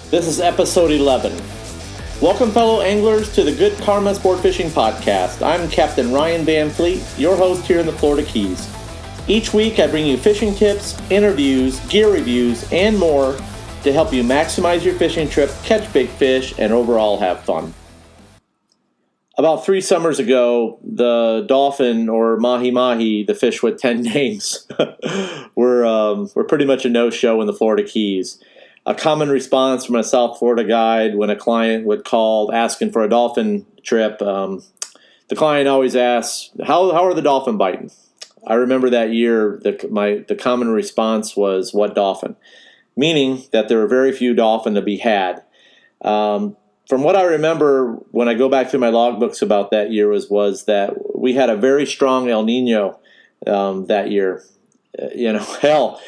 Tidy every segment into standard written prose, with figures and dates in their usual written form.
This is episode 11. Welcome, fellow anglers, to the Good Karma Sport Fishing Podcast. I'm Captain Ryan Van Fleet, your host here in the Florida Keys. Each week, I bring you fishing tips, interviews, gear reviews, and more to help you maximize your fishing trip, catch big fish, and overall have fun. About 3 summers ago, the dolphin, or mahi-mahi, the fish with 10 names, were pretty much a no-show in the Florida Keys. A common response from a South Florida guide when a client would call asking for a dolphin trip, the client always asks, how are the dolphin biting? I remember that year, the common response was, what dolphin? Meaning that there were very few dolphin to be had. From what I remember when I go back through my logbooks about that year was that we had a very strong El Nino that year. Hell,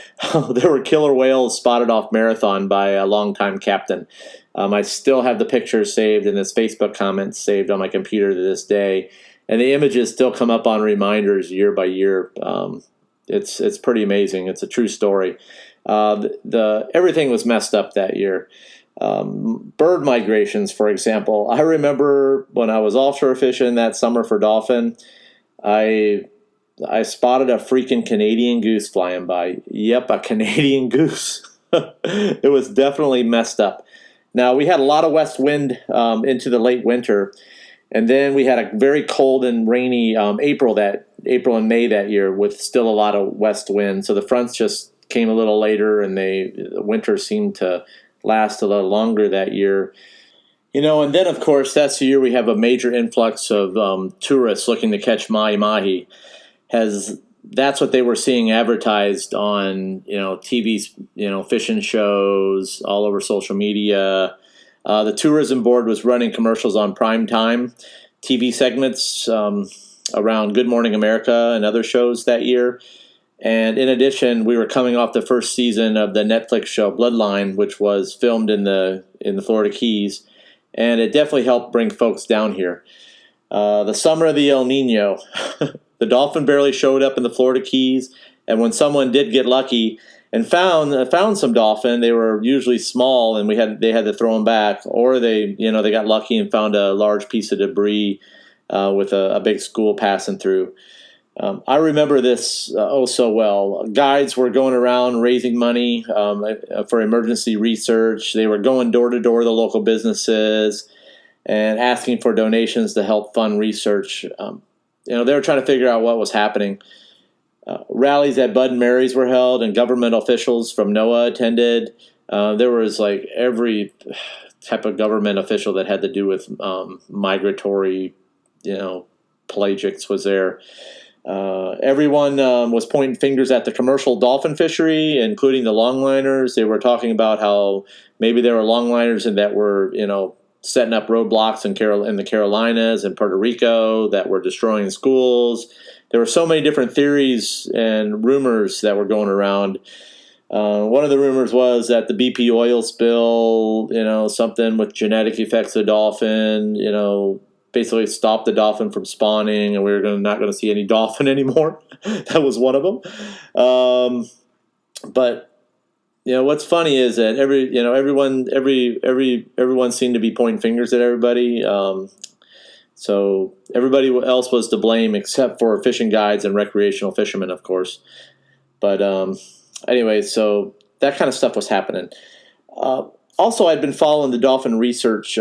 there were killer whales spotted off Marathon by a longtime captain. I still have the pictures saved and his Facebook comments saved on my computer to this day. And the images still come up on reminders year by year. It's pretty amazing. It's a true story. Everything was messed up that year. Bird migrations, for example. I remember when I was offshore fishing that summer for dolphin, I spotted a freaking Canadian goose flying by. Yep, a Canadian goose. It was definitely messed up. Now, we had a lot of west wind into the late winter, and then we had a very cold and rainy April and May that year with still a lot of west wind. So the fronts just came a little later, and the winter seemed to last a little longer that year. And then, of course, that's the year we have a major influx of tourists looking to catch mahi-mahi. That's what they were seeing advertised on, TV's, fishing shows, all over social media. The tourism board was running commercials on prime time TV segments around Good Morning America and other shows that year. And in addition, we were coming off the first season of the Netflix show Bloodline, which was filmed in the Florida Keys, and it definitely helped bring folks down here. The summer of the El Nino, the dolphin barely showed up in the Florida Keys, and when someone did get lucky and found some dolphin, they were usually small, and they had to throw them back, or they got lucky and found a large piece of debris with a big school passing through. I remember this so well. Guides were going around raising money for emergency research. They were going door to door to local businesses and asking for donations to help fund research. They were trying to figure out what was happening. Rallies at Bud and Mary's were held, and government officials from NOAA attended. There was like every type of government official that had to do with migratory, pelagics was there. Everyone was pointing fingers at the commercial dolphin fishery, including the longliners. They were talking about how maybe there were longliners and that were, setting up roadblocks in the Carolinas and Puerto Rico that were destroying schools. There were so many different theories and rumors that were going around. One of the rumors was that the BP oil spill, something with genetic effects of dolphin, basically stopped the dolphin from spawning, and we were not going to see any dolphin anymore. That was one of them. But what's funny is that everyone seemed to be pointing fingers at everybody. So everybody else was to blame except for fishing guides and recreational fishermen, of course. But anyway, so that kind of stuff was happening. Also, I'd been following the dolphin research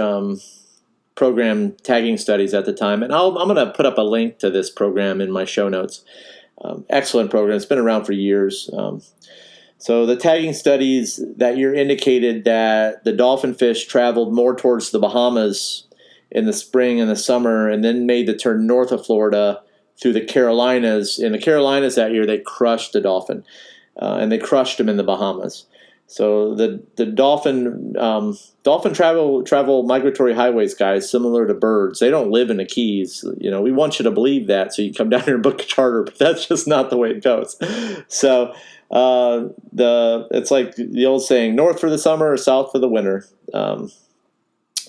program tagging studies at the time, and I'm going to put up a link to this program in my show notes. Excellent program. It's been around for years. So the tagging studies that year indicated that the dolphin fish traveled more towards the Bahamas in the spring and the summer, and then made the turn north of Florida through the Carolinas. In the Carolinas that year, they crushed the dolphin, and they crushed them in the Bahamas. So the dolphin travel migratory highways, guys, similar to birds. They don't live in the Keys. We want you to believe that, so you come down here and book a charter, but that's just not the way it goes. So it's like the old saying: north for the summer, or south for the winter.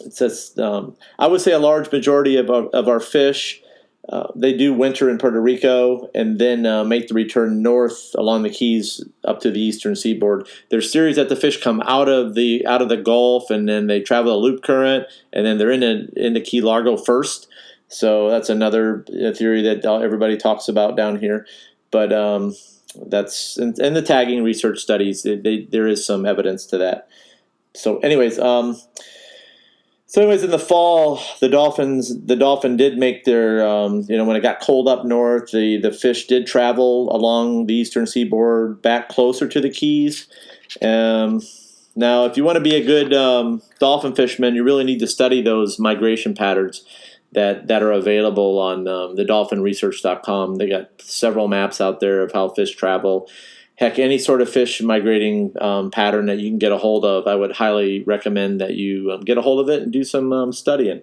It says I would say a large majority of our fish They do winter in Puerto Rico and then make the return north along the Keys up to the eastern seaboard. There's series that the fish come out of the Gulf and then they travel a loop current and then they're into Key Largo first. So that's another theory that everybody talks about down here. But that's in the tagging research studies. There is some evidence to that. So, anyways. In the fall, the dolphin did make their, when it got cold up north, the fish did travel along the eastern seaboard back closer to the Keys. Now, if you want to be a good dolphin fisherman, you really need to study those migration patterns that are available on the dolphinresearch.com. They got several maps out there of how fish travel. Heck, any sort of fish migrating pattern that you can get a hold of, I would highly recommend that you get a hold of it and do some studying.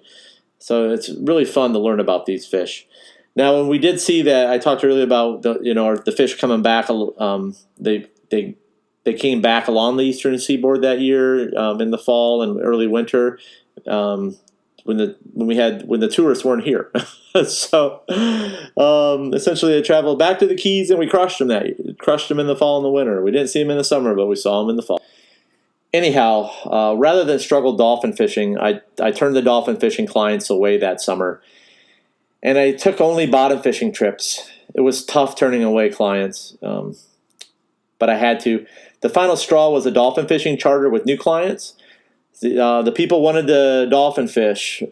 So it's really fun to learn about these fish. Now, when we did see that, I talked earlier about the fish coming back. They came back along the eastern seaboard that year in the fall and early winter. When the tourists weren't here. So essentially they traveled back to the Keys and we crushed them in the fall and the winter. We didn't see them in the summer, but we saw them in the fall. Anyhow, rather than struggle dolphin fishing, I turned the dolphin fishing clients away that summer. And I took only bottom fishing trips. It was tough turning away clients, but I had to. The final straw was a dolphin fishing charter with new clients. The people wanted to dolphin fish,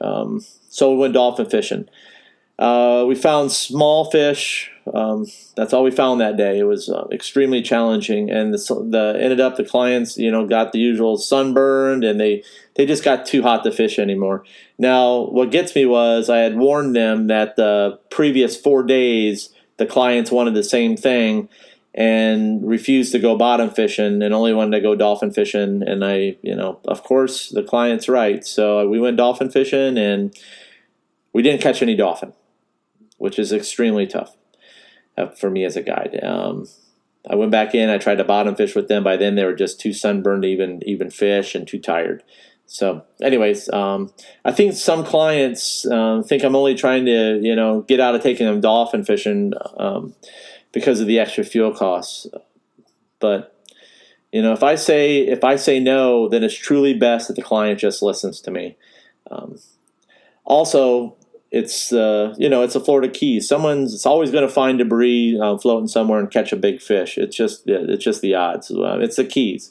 so we went dolphin fishing. We found small fish. That's all we found that day. It was extremely challenging, and the clients, got the usual sunburned, and they just got too hot to fish anymore. Now, what gets me was I had warned them that the previous 4 days the clients wanted the same thing and refused to go bottom fishing and only wanted to go dolphin fishing. And of course, the client's right. So we went dolphin fishing and we didn't catch any dolphin, which is extremely tough for me as a guide. I went back in, I tried to bottom fish with them. By then they were just too sunburned to even fish and too tired. So anyways, I think some clients think I'm only trying to, get out of taking them dolphin fishing because of the extra fuel costs. But, if I say no, then it's truly best that the client just listens to me. Also, it's a Florida Keys. It's always going to find debris floating somewhere and catch a big fish. It's just the odds. It's the Keys.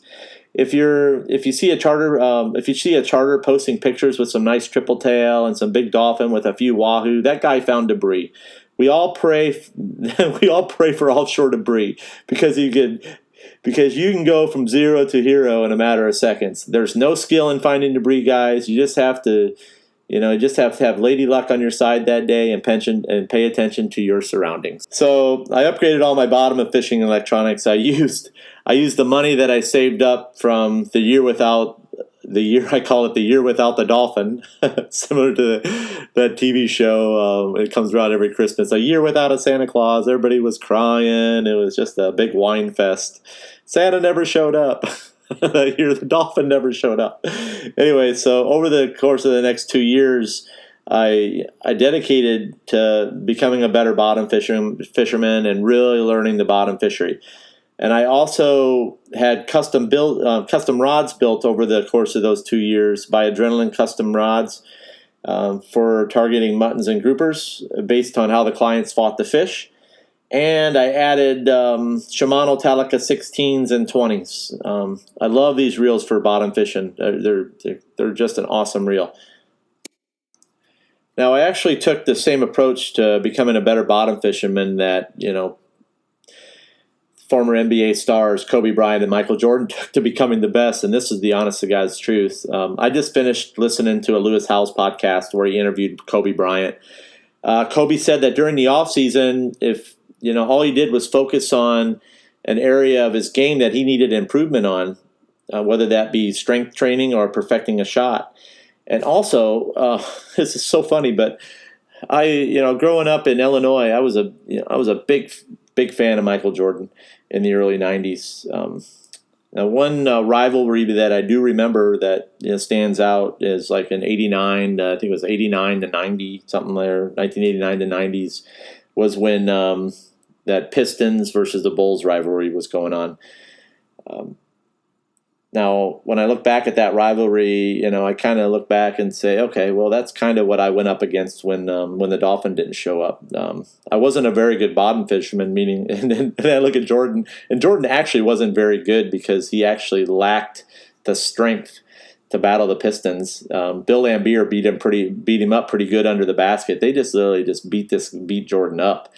If you see a charter posting pictures with some nice triple tail and some big dolphin with a few wahoo, that guy found debris. We all pray for offshore debris because you can go from zero to hero in a matter of seconds. There's no skill in finding debris, guys. You just have to have lady luck on your side that day and pay attention to your surroundings. So I upgraded all my bottom of fishing electronics. I used the money that I saved up from the year I call it the year without the dolphin, similar to that TV show. It comes around every Christmas. A year without a Santa Claus. Everybody was crying. It was just a big wine fest. Santa never showed up. That year the dolphin never showed up. Anyway, so over the course of the next 2 years, I dedicated to becoming a better bottom fisherman and really learning the bottom fishery. And I also had custom rods built over the course of those 2 years by Adrenaline Custom Rods for targeting muttons and groupers based on how the clients fought the fish. And I added Shimano Talica 16s and 20s. I love these reels for bottom fishing. They're just an awesome reel. Now, I actually took the same approach to becoming a better bottom fisherman that, former NBA stars Kobe Bryant and Michael Jordan took to becoming the best, and this is the honest to God's truth. I just finished listening to a Lewis Howes podcast where he interviewed Kobe Bryant. Kobe said that during the off season, if all he did was focus on an area of his game that he needed improvement on, whether that be strength training or perfecting a shot. And also, this is so funny, but growing up in Illinois, I was a big fan of Michael Jordan in the early 90s. Now, one rivalry that I do remember that stands out is like in '89. I think it was '89 to '90, something there. 1989 to '90s was when that Pistons versus the Bulls rivalry was going on. Now, when I look back at that rivalry, I kind of look back and say, okay, well, that's kind of what I went up against when the Dolphin didn't show up. I wasn't a very good bottom fisherman, meaning, and then I look at Jordan, and Jordan actually wasn't very good because he actually lacked the strength to battle the Pistons. Bill Lambier beat him up pretty good under the basket. They just literally beat Jordan up.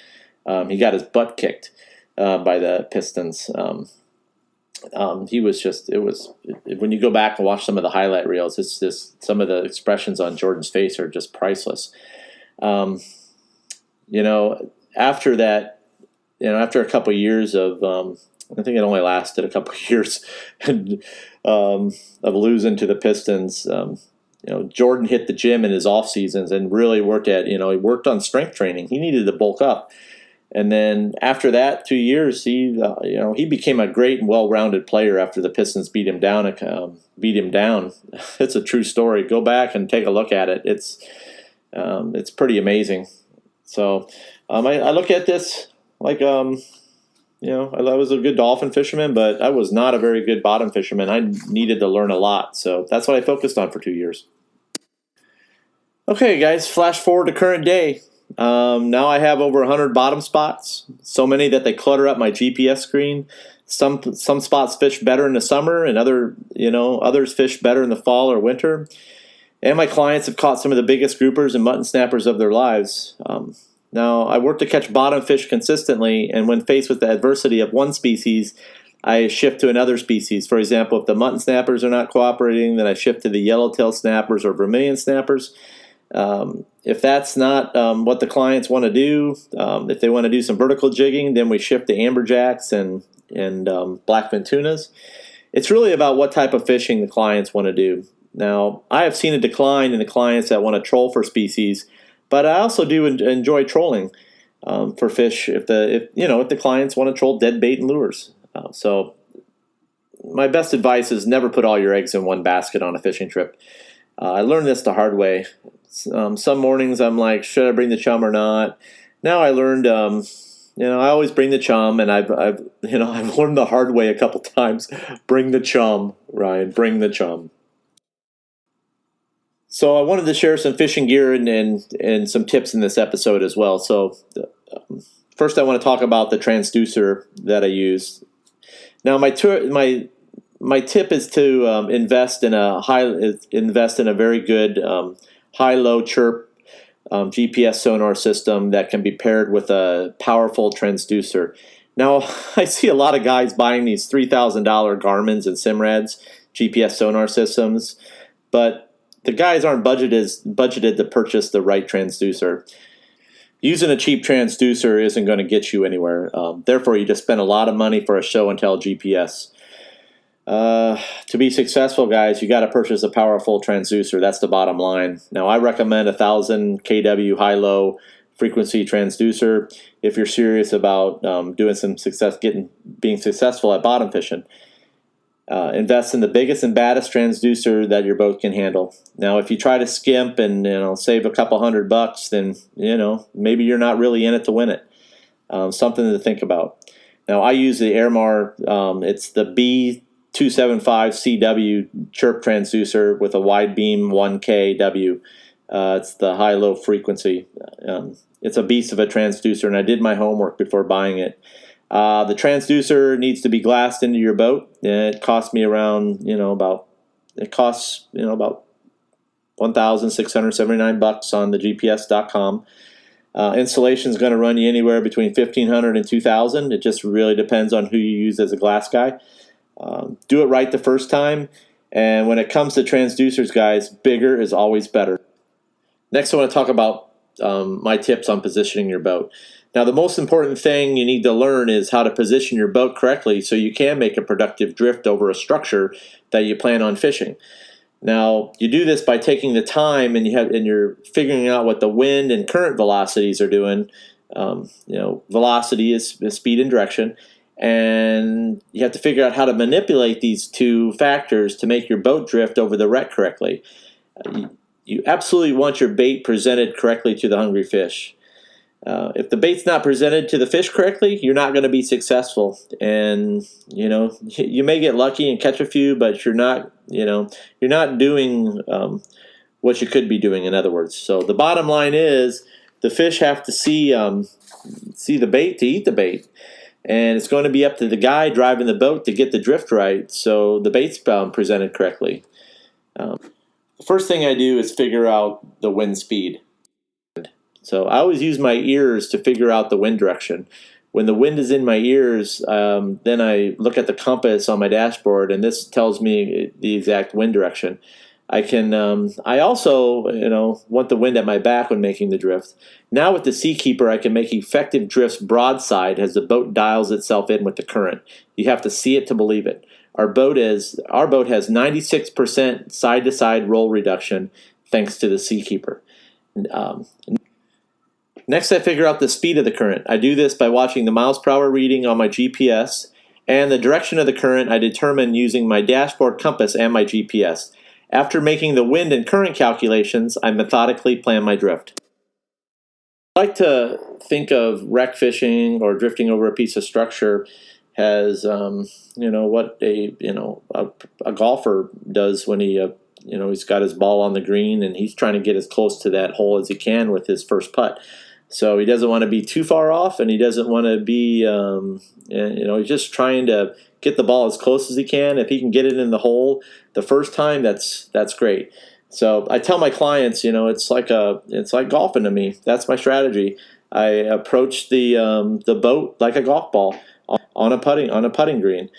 He got his butt kicked by the Pistons. He was just, when you go back and watch some of the highlight reels, it's just some of the expressions on Jordan's face are just priceless. After that, after a couple of years of, I think it only lasted a couple of years of losing to the Pistons. Jordan hit the gym in his off seasons and really worked he worked on strength training. He needed to bulk up. And then after that 2 years, he became a great and well-rounded player after the Pistons beat him down. It's a true story. Go back and take a look at it. It's pretty amazing. So I look at this like I was a good dolphin fisherman, but I was not a very good bottom fisherman. I needed to learn a lot, so that's what I focused on for 2 years. Okay, guys, flash forward to current day. Now I have over 100 bottom spots, so many that they clutter up my GPS screen. Some spots fish better in the summer, and others fish better in the fall or winter. And my clients have caught some of the biggest groupers and mutton snappers of their lives. Now I work to catch bottom fish consistently, and when faced with the adversity of one species, I shift to another species. For example, if the mutton snappers are not cooperating, then I shift to the yellowtail snappers or vermilion snappers. If that's not what the clients want to do, if they want to do some vertical jigging, then we shift to amberjacks and blackfin tunas. It's really about what type of fishing the clients want to do. Now, I have seen a decline in the clients that want to troll for species, but I also do enjoy trolling for fish if the clients want to troll dead bait and lures. So my best advice is never put all your eggs in one basket on a fishing trip. I learned this the hard way. Some mornings I'm like, should I bring the chum or not? Now I learned, I always bring the chum, and I've learned the hard way a couple times. Bring the chum, Ryan. Bring the chum. So I wanted to share some fishing gear and some tips in this episode as well. So first, I want to talk about the transducer that I use. Now my tip is to invest in a very good high-low chirp GPS sonar system that can be paired with a powerful transducer. Now, I see a lot of guys buying these $3,000 Garmin's and Simrad's GPS sonar systems, but the guys aren't budgeted to purchase the right transducer. Using a cheap transducer isn't going to get you anywhere. Therefore, you just spend a lot of money for a show and tell GPS. To be successful, guys, you got to purchase a powerful transducer. That's the bottom line. Now, I recommend 1,000 kW high-low frequency transducer if you're serious about being successful at bottom fishing. Invest in the biggest and baddest transducer that your boat can handle. Now, if you try to skimp and save a couple $100, then maybe you're not really in it to win it. Something to think about. Now, I use the Airmar. It's the B275CW chirp transducer with a wide beam 1kW. It's the high-low frequency. It's a beast of a transducer, and I did my homework before buying it. The transducer needs to be glassed into your boat. It cost me around, about $1,679 on the GPS.com. Installation is going to run you anywhere between $1,500 and $2,000. It just really depends on who you use as a glass guy. Do it right the first time. And when it comes to transducers, guys, bigger is always better. Next, I want to talk about my tips on positioning your boat. Now, the most important thing you need to learn is how to position your boat correctly so you can make a productive drift over a structure that you plan on fishing. Now, you do this by taking the time and you're figuring out what the wind and current velocities are doing. Velocity is speed and direction. And you have to figure out how to manipulate these two factors to make your boat drift over the wreck correctly. You absolutely want your bait presented correctly to the hungry fish. If the bait's not presented to the fish correctly, you're not going to be successful. And you may get lucky and catch a few, but you're not doing what you could be doing. In other words, so the bottom line is the fish have to see the bait to eat the bait, and it's going to be up to the guy driving the boat to get the drift right, so the bait's presented correctly. The first thing I do is figure out the wind speed. So I always use my ears to figure out the wind direction. When the wind is in my ears, then I look at the compass on my dashboard, and this tells me the exact wind direction. I also want the wind at my back when making the drift. Now with the Seakeeper, I can make effective drifts broadside as the boat dials itself in with the current. You have to see it to believe it. Our boat has 96% side-to-side roll reduction thanks to the Seakeeper. Next, I figure out the speed of the current. I do this by watching the miles per hour reading on my GPS, and the direction of the current I determine using my dashboard compass and my GPS. After making the wind and current calculations, I methodically plan my drift. I like to think of wreck fishing or drifting over a piece of structure as what a golfer does when he's got his ball on the green and he's trying to get as close to that hole as he can with his first putt. So he doesn't want to be too far off, and he doesn't want to be, he's just trying to get the ball as close as he can. If he can get it in the hole the first time, that's great. So I tell my clients, it's like golfing to me. That's my strategy. I approach the boat like a golf ball on a putting green.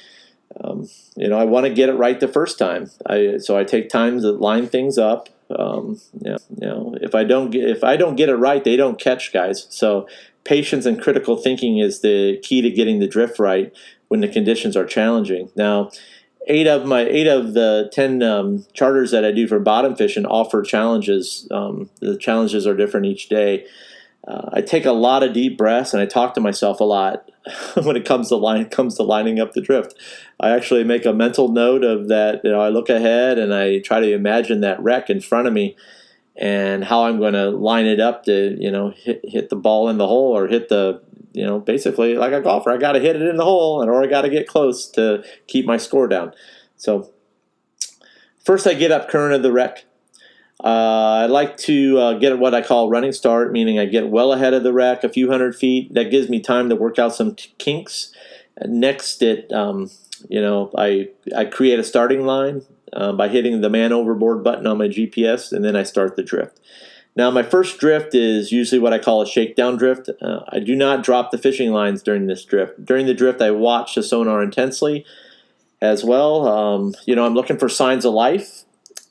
I want to get it right the first time. So I take time to line things up. If I don't get it right, they don't catch, guys. So patience and critical thinking is the key to getting the drift right when the conditions are challenging. Now, 8 of the 10 charters that I do for bottom fishing offer challenges. The challenges are different each day. I take a lot of deep breaths and I talk to myself a lot when it comes to lining up the drift. I actually make a mental note of that. I look ahead and I try to imagine that wreck in front of me and how I'm going to line it up to hit the ball in the hole, or hit the basically like a golfer. I got to hit it in the hole, or I got to get close to keep my score down. So first I get up current of the wreck. I like to get what I call running start, meaning I get well ahead of the wreck, a few hundred feet. That gives me time to work out some kinks. Next, I create a starting line by hitting the man overboard button on my GPS, and then I start the drift. Now, my first drift is usually what I call a shakedown drift. I do not drop the fishing lines during this drift. During the drift, I watch the sonar intensely as well. I'm looking for signs of life.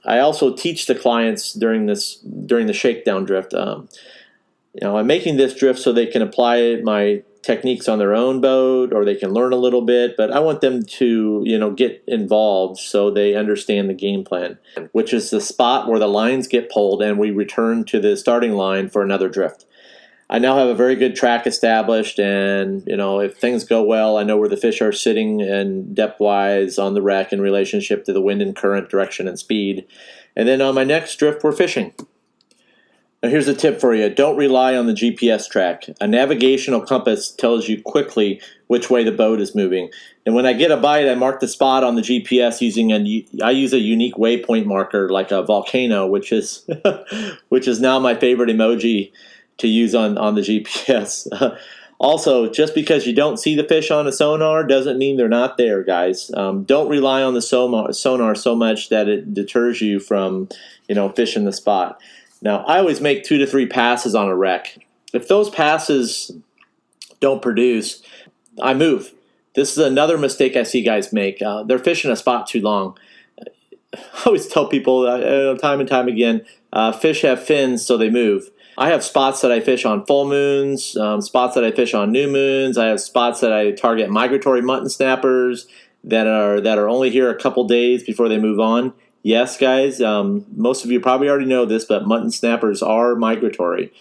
I also teach the clients during the shakedown drift. I'm making this drift so they can apply my techniques on their own boat, or they can learn a little bit, but I want them to, get involved so they understand the game plan, which is the spot where the lines get pulled and we return to the starting line for another drift. I now have a very good track established, and if things go well, I know where the fish are sitting and depth-wise on the wreck in relationship to the wind and current direction and speed. And then on my next drift, we're fishing. Now here's a tip for you. Don't rely on the GPS track. A navigational compass tells you quickly which way the boat is moving. And when I get a bite, I mark the spot on the GPS I use a unique waypoint marker like a volcano, which is now my favorite emoji to use on the GPS. Also, just because you don't see the fish on a sonar doesn't mean they're not there, guys. Don't rely on the sonar so much that it deters you from, fishing the spot. Now, I always make 2 to 3 passes on a wreck. If those passes don't produce, I move. This is another mistake I see guys make. They're fishing a spot too long. I always tell people time and time again, fish have fins, so they move. I have spots that I fish on full moons, spots that I fish on new moons. I have spots that I target migratory mutton snappers that are only here a couple days before they move on. Yes, guys, most of you probably already know this, but mutton snappers are migratory.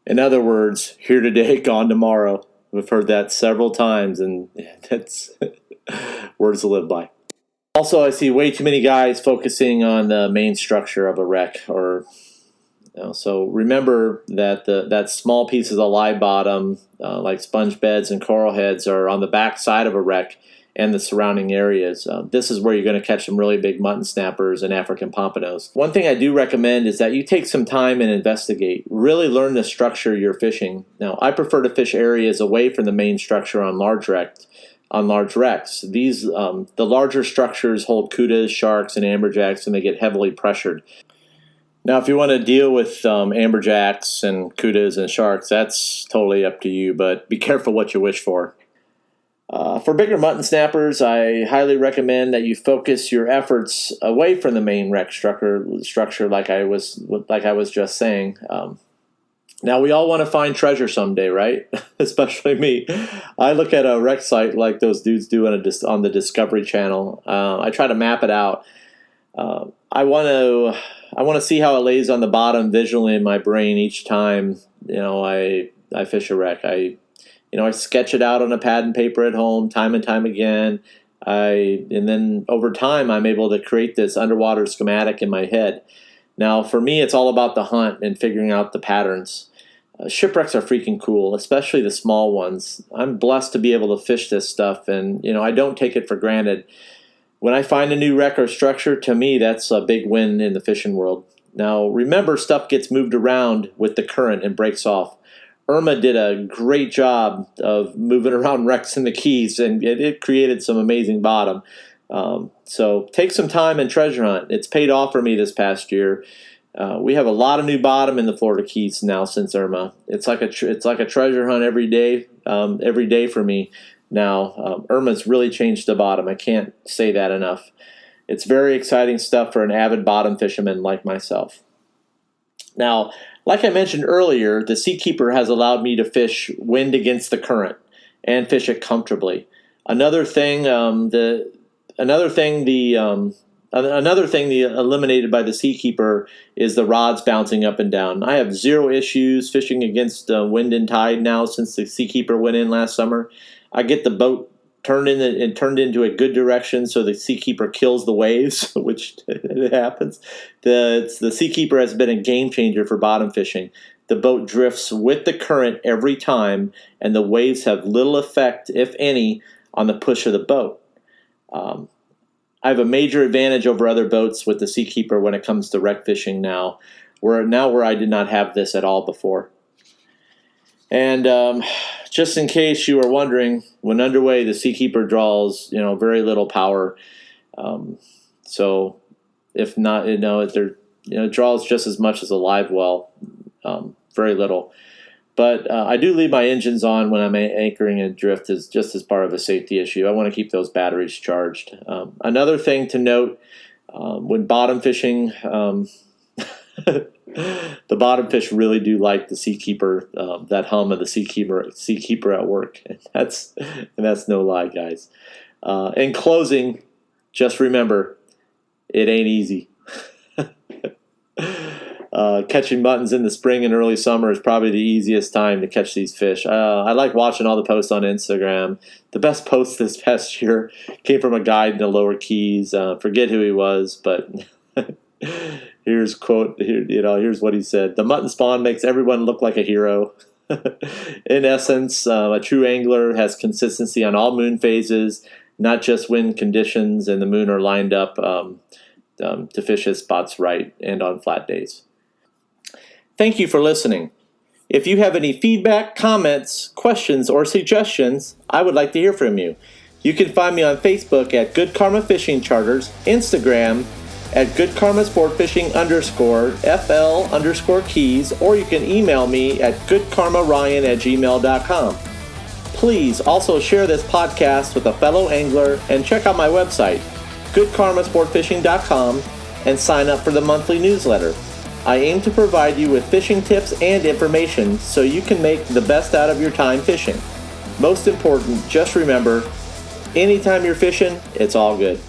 In other words, here today, gone tomorrow. We've heard that several times, and that's words to live by. Also, I see way too many guys focusing on the main structure of a wreck, so remember that that small pieces of live bottom, like sponge beds and coral heads, are on the back side of a wreck and the surrounding areas. This is where you're going to catch some really big mutton snappers and African pompanos. One thing I do recommend is that you take some time and investigate. Really learn the structure you're fishing. Now, I prefer to fish areas away from the main structure on large wrecks. These the larger structures hold kudas, sharks, and amberjacks, and they get heavily pressured. Now, if you want to deal with amberjacks and kudas and sharks, that's totally up to you, but be careful what you wish for. For bigger mutton snappers, I highly recommend that you focus your efforts away from the main wreck structure, like I was just saying. Now, we all want to find treasure someday, right? Especially me. I look at a wreck site like those dudes do on the Discovery Channel. I try to map it out. I want to see how it lays on the bottom visually in my brain each time I fish a wreck. I sketch it out on a pad and paper at home time and time again. And then over time, I'm able to create this underwater schematic in my head. Now, for me, it's all about the hunt and figuring out the patterns. Shipwrecks are freaking cool, especially the small ones. I'm blessed to be able to fish this stuff, and I don't take it for granted. When I find a new wreck or structure, to me, that's a big win in the fishing world. Now, remember, stuff gets moved around with the current and breaks off. Irma did a great job of moving around wrecks in the Keys, and it created some amazing bottom. So take some time and treasure hunt. It's paid off for me this past year. We have a lot of new bottom in the Florida Keys now since Irma. It's like a treasure hunt every day for me now. Irma's really changed the bottom. I can't say that enough. It's very exciting stuff for an avid bottom fisherman like myself. Now, like I mentioned earlier, the Seakeeper has allowed me to fish wind against the current and fish it comfortably. Another thing eliminated by the Seakeeper is the rods bouncing up and down. I have zero issues fishing against wind and tide now since the Seakeeper went in last summer. I get the boat turned into a good direction so the Seakeeper kills the waves, which it happens. The Seakeeper has been a game changer for bottom fishing. The boat drifts with the current every time, and the waves have little effect, if any, on the push of the boat. I have a major advantage over other boats with the Seakeeper when it comes to wreck fishing now, where I did not have this at all before. And just in case you were wondering, when underway, the Seakeeper draws very little power. So if not, it draws just as much as a live well, very little. But I do leave my engines on when I'm anchoring and drift just as part of a safety issue. I want to keep those batteries charged. Another thing to note, when bottom fishing, the bottom fish really do like the Seakeeper, that hum of the Seakeeper at work. And that's no lie, guys. In closing, just remember, it ain't easy. Catching muttons in the spring and early summer is probably the easiest time to catch these fish. I like watching all the posts on Instagram. The best post this past year came from a guide in the Lower Keys. Forget who he was, but here's what he said. The mutton spawn makes everyone look like a hero. In essence, a true angler has consistency on all moon phases, not just when conditions and the moon are lined up to fish his spots right and on flat days. Thank you for listening. If you have any feedback, comments, questions, or suggestions, I would like to hear from you. You can find me on Facebook at Good Karma Fishing Charters, Instagram at Good Karma Sport Fishing _FL_Keys, or you can email me at goodkarmaryan@gmail.com. Please also share this podcast with a fellow angler and check out my website, goodkarmasportfishing.com, and sign up for the monthly newsletter. I aim to provide you with fishing tips and information so you can make the best out of your time fishing. Most important, just remember, anytime you're fishing, it's all good.